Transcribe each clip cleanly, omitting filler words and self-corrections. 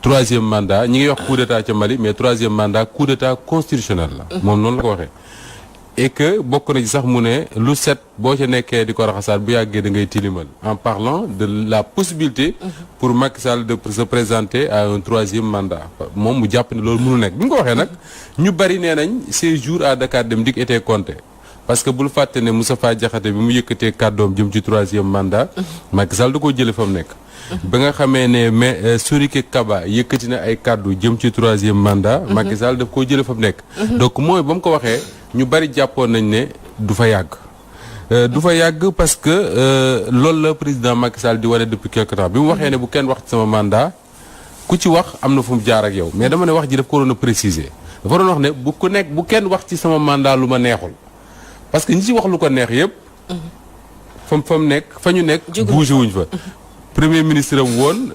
troisième mandat ñi ngi wax coup d'état ca Mali mais troisième mandat coup d'état constitutionnel la. moom noonu la ko waxee. et que bokk na ci sax mu ne lu set boo ca nekkee di ko raxasaat bu yàggee da ngay tilimal en parlant de la possibilité pour Macky Sall de se présenter à un troisième mandat moom mu jàpp ne loolu mënul nekk bi nga ko waxee nag ñu bari nee nañ ces jours à Dakar Dem Dikk étaient comptés parce que bul fàtte ne Moustapha Diakhaté bi mu yëkkatee kàddoom jëm ci troisième mandat Macky Sall da koo jële fa mu nekk ba nga xamee ne mais Souriké Kaba yëkkati na ay kàddu jëm ci troisième mandat Macky Sall daf koo jële fa mu nekk donc mooy ba mu ko waxee ñu bari jàppoon nañ ne du fa yàgg du fa yàgg parce que loolu la président Macky Sall di wane depuis quelque temps bi mu waxee ne bu kenn wax ci sama mandat ku ci wax am na fu mu jaar ak yow mais dama ne wax ji daf ko waroon a préciser dafa doon wax ne bu kenn wax ci sama mandat lu ma neexul parce que ñi ci wax lu ko neex yëpp fa mu nekk fa ñu nekk bougé wuñ fa premier ministre am woon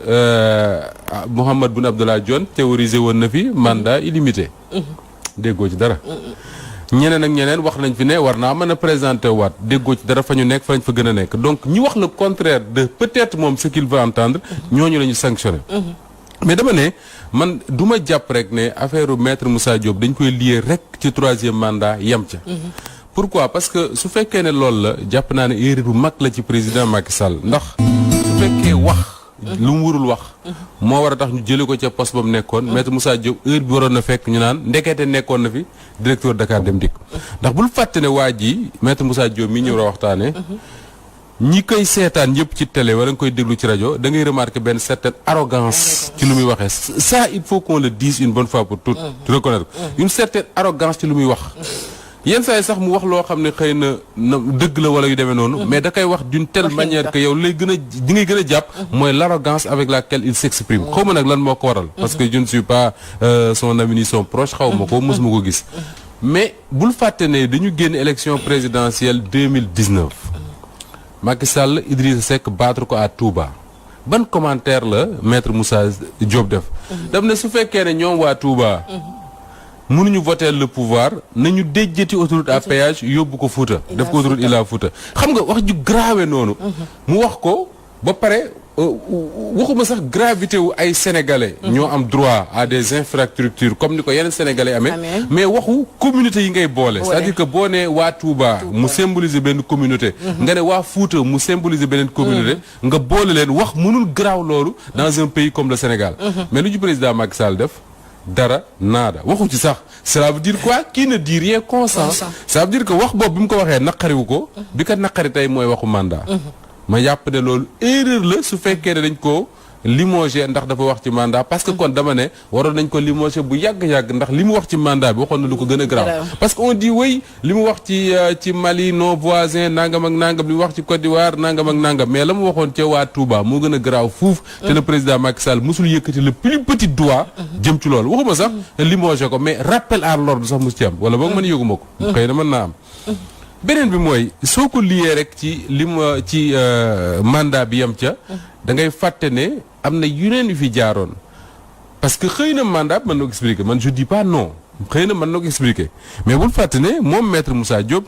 Mahammed Boun Abdallah Dionne théorisé woon na fi mandat illimité déggoo ci dara ñeneen ak ñeneen wax nañ fi ne war naa mën a présenter waat déggoo ci dara fa ñu nekk fa lañ fa gën a nekk donc ñi wax le contraire de peut-être moom ce qu'il veut entendre ñooñu la ñu sanctionné mais dama ne man du ma jàpp rek ne affaire u maître Moussa Diop dañ koy lier rek ci troisième mandat yem ca pourquoi parce que su fekkee ne loolu la jàpp naa ne erreur bu mag la ci président Macky Sall ndax su fekkee wax lu mu warul wax moo war a tax ñu jële ko ca poste ba mu nekkoon maître Moussa Diop heure bi waroon na fekk ñu naan ndekete nekkoon na fi directeur Dakar Dem Dikk ndax bul fàtte ne waa ji maître Moussa Diop mi ñëw a waxtaane ñi koy seetaan yëpp ci télé wala nga koy déglu ci rajo da ngay remarquer benn certaine arrogance ci lu muy waxee ça il faut qu'on le dise une bonne fois pour toutes reconnaître une certaine arrogance ci lu muy wax yenn saa yi sax mu wax loo xam ne xëy na dëgg la wala yu demee noonu mais da koy wax d'une telle manière que yow lay gën a di ngay gën a jàpp mooy l'arrogance avec laquelle il s'exprime xaw ma nag lan moo ko waral parce que je ne suis pas son ami ni son proche xaw ma ko mosuma ko gis mais bul fàtte ne dañu génn élection présidentielle 2019 Macky Sall Idrissa Seck battre ko à Touba ban commentaire la maître Moussa Diop def daf ne su fekkee ne ñoom waa Touba mënuñu voter le pouvoir nañu déjjati autoroute à péage yóbbu ko Fouta def ko autoroute Ila Fouta xam nga wax ju grave noonu mu wax ko ba pare waxuma sax gravité wu ay sénégalais ñoo am droit à des infrastructures comme ni ko yeneen sénégalais amee mais waxu communauté yi ngay boole c'est-à-dire que boo ne waa Touba mu symboliser benn communauté nga ne waa Fouta mu symboliser beneen communauté nga boole leen wax mënul garaaw loolu dans un pays comme le Sénégal mais lu ju président Macky Sall def dara naada waxu ci sax cela veut dire quoi qui ne dit rien consent ça veut dire que wax boobu bi mu ko waxee naqariwu ko bi ko naqari tey mooy waxu mandat ma yàpp ne loolu erreur la su fekkee ne dañ ko limogé ndax dafa wax ci mandat parce que kon dama ne waroon nañ ko limogé bu yàgg-yàgg ndax li mu wax ci mandat bi waxoon na lu ko gën a grave parce que on dit oui li mu wax ci Mali nos voisins nangam ak nangam li mu wax ci Côte d'Ivoire nangam ak nangam mais la mu waxoon ca waa Touba moo gën a grave fuuf te le président Macky Sall musul yëkkati le plus petit doigt jëm ci loolu waxuma sax limogé ko mais rappel à l'ordre sax mus ci am wala boog man yëguma ko xëy na mën naa am beneen bi mooy soo ko liyee rek ci ci mandat bi yam ca da ngay fàtte ne am na yeneen yu fi jaaroon parce que xëy na mandat mën na ko expliquer man je dis pas non xëy na mën na ko expliquer mais bul fàtte ne moom maître Moussa Diop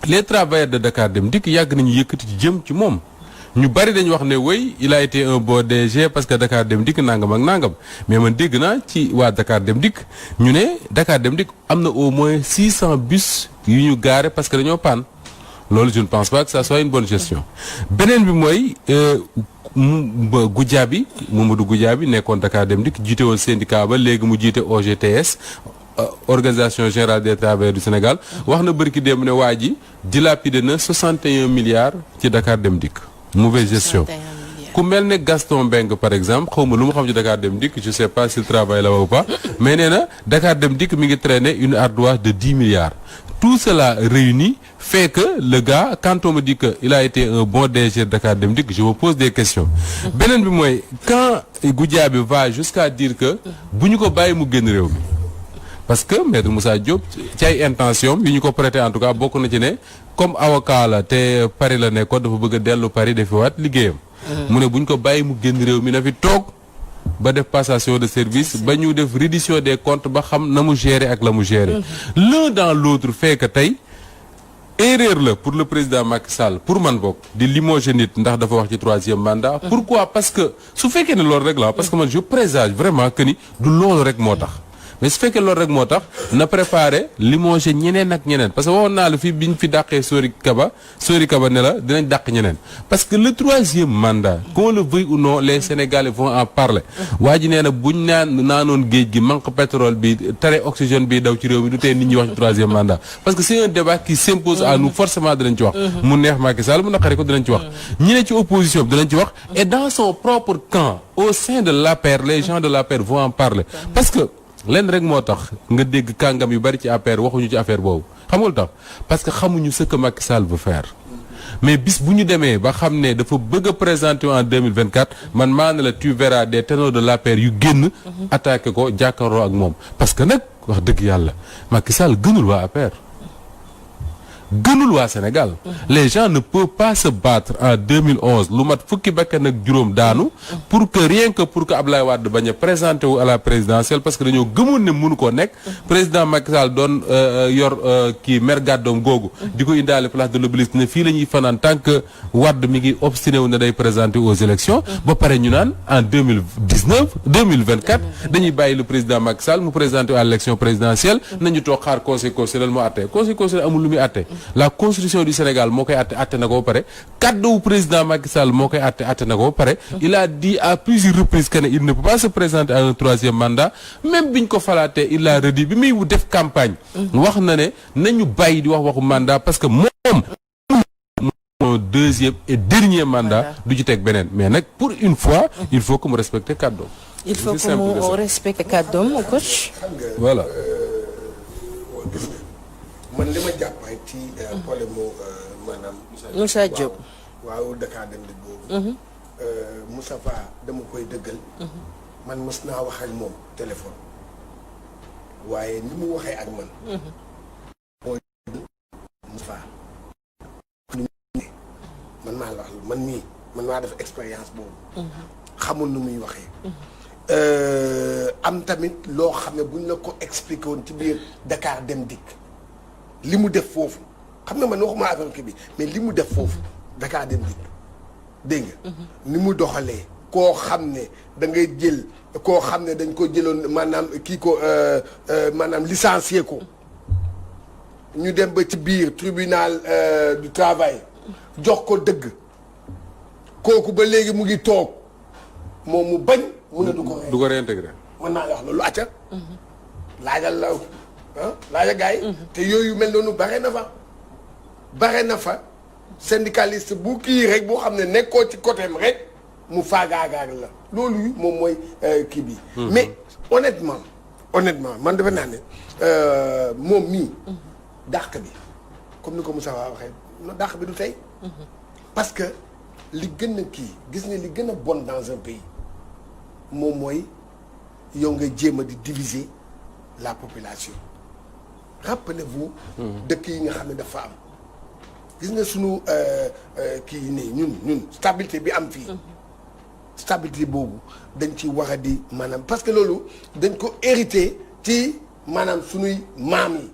les travailleurs de Dakar Dem Dikk yàgg nañu yëkkati ci jëm ci moom ñu bari dañu wax ne oui il a été un bon DG parce que Dakar Dem Dikk nangam ak nangam mais man dégg naa ci waa Dakar Dem Dikk ñu ne Dakar Dem Dikk am na au moins 600 bus yu ñu gaare parce que dañoo panne loolu je ne pense pas que ça soit une bonne gestion beneen bi mooy Goudiaby Mamadou Goudiaby nekkoon Dakar Dem Dikk jiite woon syndicat ba léegi mu jiite OGTS organisation générale des travailleurs du Sénégal wax na bërki démb ne waa ji dilapidé na 61 milliards ci Dakar Dem Dikk mauvaise gestion ku mel ne Gaston Mbengue par exemple xaw ma lu mu xam ci Dakar Dem Dikk je sais pas s'il travaille là ou pas mais nee na Dakar Dem Dikk mi ngi traîner une ardoise de 10 milliards tout cela réuni fait que le gars quand on me dit que il a été un bon DG de Dakar Dem Dikk je me pose des questions beneen bi mooy quand Goudiaby va jusqu'à dire que bu ñu ko bàyyi mu génn réew mi parce que maître Moussa Diop ci ay intention yi ñu ko prêté en tout cas bokk na ci ne comme avocat la te Paris la nekkoon dafa bëgg a dellu Paris defiwaat liggéeyam mu ne bu ñu ko bàyyi mu génn réew mi na fi toog ba def passation de service ba ñu def reddition des comptes ba xam na mu gérer ak la mu gérer l'un dans l'autre fait que tey erreur la pour le président Macky Sall pour man bokk di limoger nit ndax dafa wax ci 3e mandat. pourquoi parce que su fekkee ne loolu rek la parce que man je présage vraiment que ni du loolu rek moo tax. mais su fekkee loolu rek moo tax na préparer limoger ñeneen ak ñeneen parce que waxoon naa la fi biñ fi dàqee Sori Kaba ne la dinañ dàq ñeneen parce que le 3e mandat qu'on le veuille ou non les Sénégalais vont en parler. waa ji nee na buñ naanoon géej gi manque pétrole bi tere oxygène bi daw ci réew mi du tee nit ñi wax ci 3e mandat parce que c'est un débat qui s'impose à nous forcément dinañ ci wax. mu neex Macky Sall mu naqari ko dinañ ci wax. ñi ne ci opposition bi dinañ ci wax et dans son propre camp au sein de l'APR les gens de l'APR vont en parler parce que. lenn rek moo tax nga dégg kàngam yu bari ci APR waxuñu ci affaire boobu xam nga lu tax parce que xamuñu ce que Macky Sall veut faire mais bis bu ñu demee ba xam ne dafa bëgg a présenter en 2024 man maa ne la tu verras des ténors de l'APR yu génn attaqué ko jàkkaarloo ak moom parce que nag wax dëgg yàlla Macky Sall gënul waa APR gënul waa Sénégal les gens ne peuvent pas se battre en 2011 lu mat fukki bakkan ak juróom daanu pour que rien que pour que Abdoulaye Wade bañ a présenté wu à la présidentielle parce que dañoo gëmoon ne mënu koo nekk président Macky Sall doon yor kii mer gàddoom googu di ko indaale place de l'Obélisque ne fii la ñuy fanaan tant que Wade mi ngi obstiné wu ne day présenté aux élections ba pare ñu naan en 2024 dañuy bàyyi le président Macky Sall mu présenté à l'élection présidentielle nañu toog xaar conseil constitutionnel mu àtte conseil constitutionnel amul lu muy àtte la constitution du Sénégal moo koy àtte na ko ba pare kaddu président Macky Sall moo koy àtte na ko ba pare il a dit à plusieurs reprises que ne il ne peut pas se présenter à un 3e mandat même biñ ko falaatee il a redit bi muy def campagne wax na ne nañu bàyyi di wax waxu mandat parce que moom 2e et dernier mandat du ci teg beneen mais nag pour une fois il faut que mu respecte kàddoom il faut que mu respecte kàddoom coach voilà man li ma jàppaay ci problème mu maanaam Moussa Diop waaw Dakar Dem Dikk boobu Moustapha dama koy dëggal man mës naa wax ak moom téléphone waaye ni mu waxee ak man mooy Moustapha man maa la wax lu man maa def expérience boobu xamul nu muy waxee am tamit loo xam ne buñ la ko expliqué woon ci biir Dakar Dem Dikk li mu def foofu xam nga man waxuma affaire kii bi mais li mu def foofu Dakar Dem Dikk dégg nga ni mu doxalee koo xam ne da ngay jël koo xam ne dañ ko jëloon maanaam kii ko maanaam licencié ko ñu dem ba ci biir tribunal du travail jox ko dëgg kooku ba léegi mu ngi toog moom mu bañ mu ne du ko réintégré mën naa la wax loolu acca laajal la laaja gars yi te yooyu mel noonu bare na fa syndicaliste bu kii rek boo xam ne nekkoo ci côté am rek mu faagaagaag la loolu moom mooy kii bi mais honnêtement man dafa naa ne moom mii dàq bi comme ni ko Moussa waxee no dàq bi du tey parce que li gën a kii gis nga li gën a bon dans un pays moom mooy yow nga jéem a di diviser la population rappelez-vous dëkk yi nga xam ne dafa am gis nga sunu kii nii ñun stabilité bi am fii stabilité boobu dañ ci war a di maanaam parce que loolu dañ ko hérité ci maanaam sunuy maam yi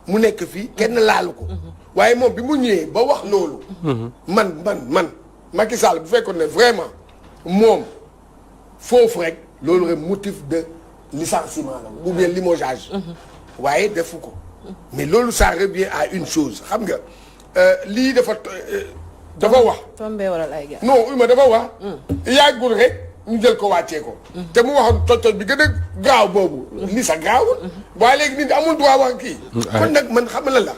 mu nekk fii kenn laalu ko waaye moom bi mu ñëwee ba wax loolu man Macky Sall bu fekkoon ne vraiment moom foofu rek loolu rek motif de licenciement la ou bien limogeage waaye defu ko mais loolu ça revient à une chose xam nga lii dafa wax tombé waral ay gars non uma dafa wax yàggul rek ñu jël ko wàccee ko te mu waxoon toj bi gën a gaaw boobu li sa gaawul waaye léegi nit amul droit wax kii kon nag man xam la